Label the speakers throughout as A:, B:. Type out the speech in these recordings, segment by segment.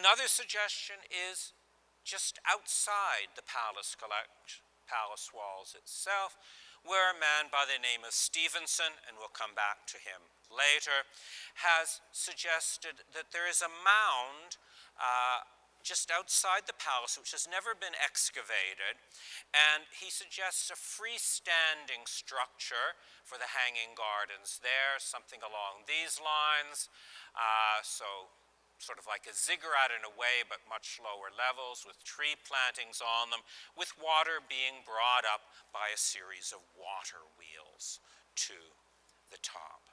A: Another suggestion is just outside the palace walls itself, where a man by the name of Stevenson, and we'll come back to him later, has suggested that there is a mound just outside the palace which has never been excavated, and he suggests a freestanding structure for the hanging gardens there, something along these lines, so sort of like a ziggurat in a way, but much lower levels, with tree plantings on them, with water being brought up by a series of water wheels to the top.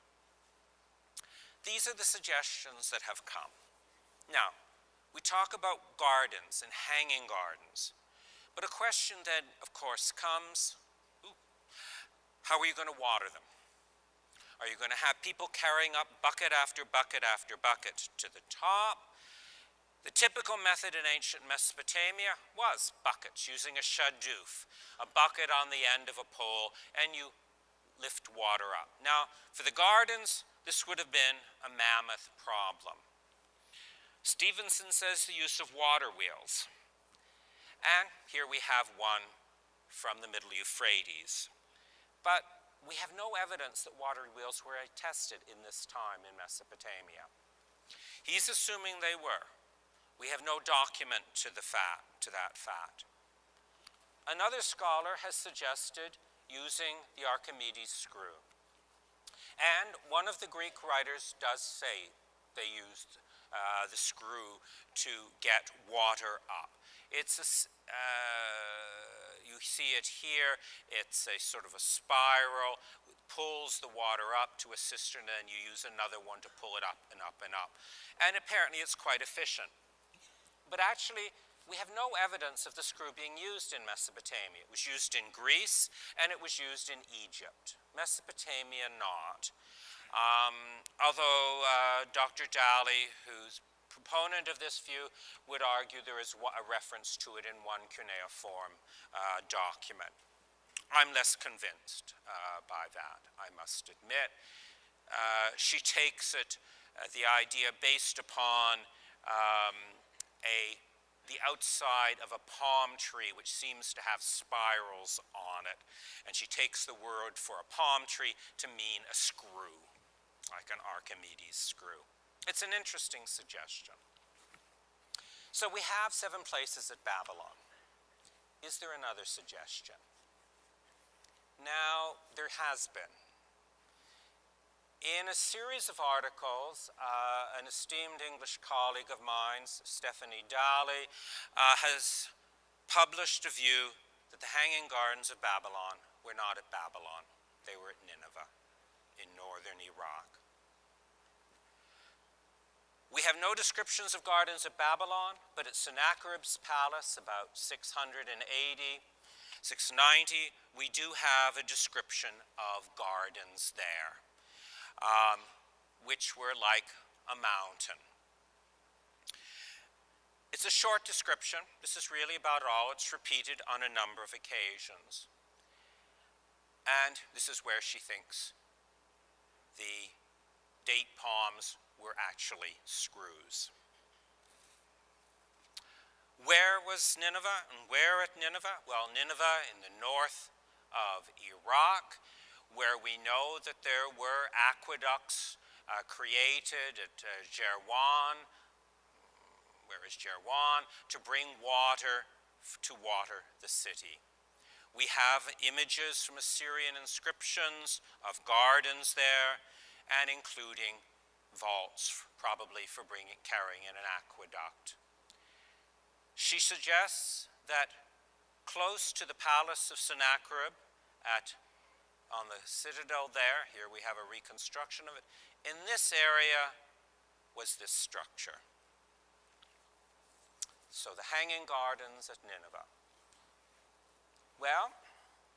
A: These are the suggestions that have come. Now, we talk about gardens and hanging gardens, but a question then, of course, comes, how are you going to water them? Are you going to have people carrying up bucket after bucket after bucket to the top? The typical method in ancient Mesopotamia was buckets, using a shaduf, a bucket on the end of a pole, and you lift water up. Now, for the gardens, this would have been a mammoth problem. Stevenson says the use of water wheels. And here we have one from the Middle Euphrates. But we have no evidence that water wheels were tested in this time in Mesopotamia. He's assuming they were. We have no document to that fact. Another scholar has suggested using the Archimedes screw. And one of the Greek writers does say they used the screw to get water up. You see it here, it's a sort of a spiral, it pulls the water up to a cistern, and you use another one to pull it up and up and up. And apparently it's quite efficient. But actually, we have no evidence of the screw being used in Mesopotamia. It was used in Greece, and it was used in Egypt. Mesopotamia, not. Although Dr. Daly, who's proponent of this view, would argue there is a reference to it in one cuneiform document. I'm less convinced by that, I must admit. She takes it, the idea based upon the outside of a palm tree, which seems to have spirals on it. And she takes the word for a palm tree to mean a screw, like an Archimedes screw. It's an interesting suggestion. So we have 7 places at Babylon. Is there another suggestion? Now, there has been. In a series of articles, an esteemed English colleague of mine, Stephanie Daly, has published a view that the Hanging Gardens of Babylon were not at Babylon. They were at Nineveh in northern Iraq. We have no descriptions of gardens at Babylon, but at Sennacherib's palace, about 680, 690, we do have a description of gardens there, which were like a mountain. It's a short description. This is really about all. It's repeated on a number of occasions. And this is where she thinks the date palms were actually screws. Where was Nineveh, and where at Nineveh? Well, Nineveh in the north of Iraq, where we know that there were aqueducts created at Jerwan. Where is Jerwan? To bring water to water the city. We have images from Assyrian inscriptions of gardens there, and including vaults, probably for carrying in an aqueduct. She suggests that close to the palace of Sennacherib, on the citadel there, here we have a reconstruction of it, in this area was this structure. So the Hanging Gardens at Nineveh. Well,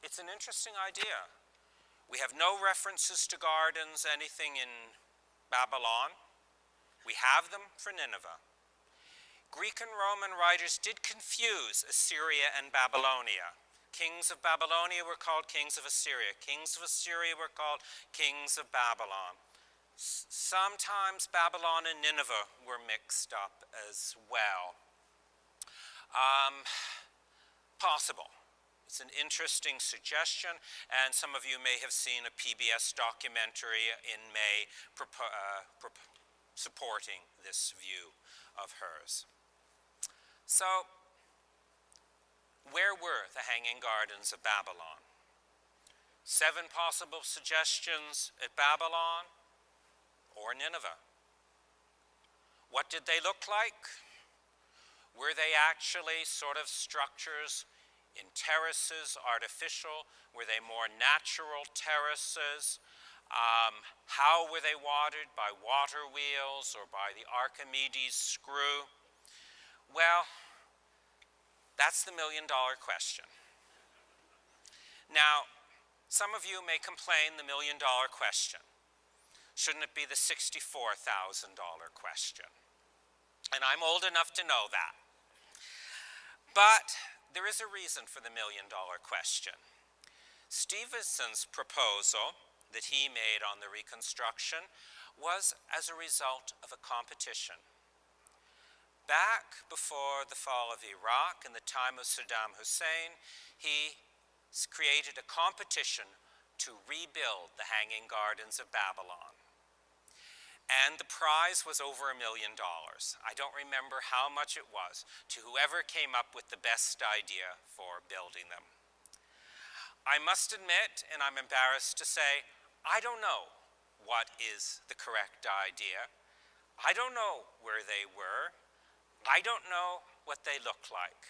A: it's an interesting idea. We have no references to gardens, anything in Babylon. We have them for Nineveh. Greek and Roman writers did confuse Assyria and Babylonia. Kings of Babylonia were called kings of Assyria. Kings of Assyria were called kings of Babylon. Sometimes Babylon and Nineveh were mixed up as well. Possible. It's an interesting suggestion, and some of you may have seen a PBS documentary in May supporting this view of hers. So, where were the Hanging Gardens of Babylon? 7 possible suggestions at Babylon or Nineveh. What did they look like? Were they actually sort of structures in terraces, artificial? Were they more natural terraces? How were they watered? By water wheels or by the Archimedes screw? Well, that's the million-dollar question. Now, some of you may complain the million-dollar question. Shouldn't it be the $64,000 question? And I'm old enough to know that. But there is a reason for the million-dollar question. Stevenson's proposal that he made on the reconstruction was as a result of a competition. Back before the fall of Iraq, in the time of Saddam Hussein, he created a competition to rebuild the Hanging Gardens of Babylon. And the prize was over $1 million. I don't remember how much it was, to whoever came up with the best idea for building them. I must admit, and I'm embarrassed to say, I don't know what is the correct idea. I don't know where they were. I don't know what they look like.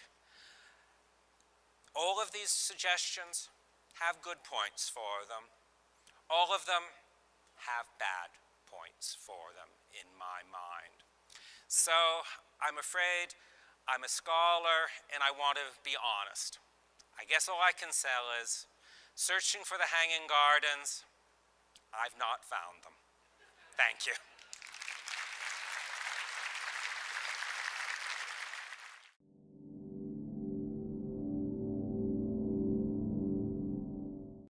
A: All of these suggestions have good points for them. All of them have bad points for them in my mind. So I'm afraid I'm a scholar and I want to be honest. I guess all I can say is, searching for the Hanging Gardens, I've not found them. Thank you.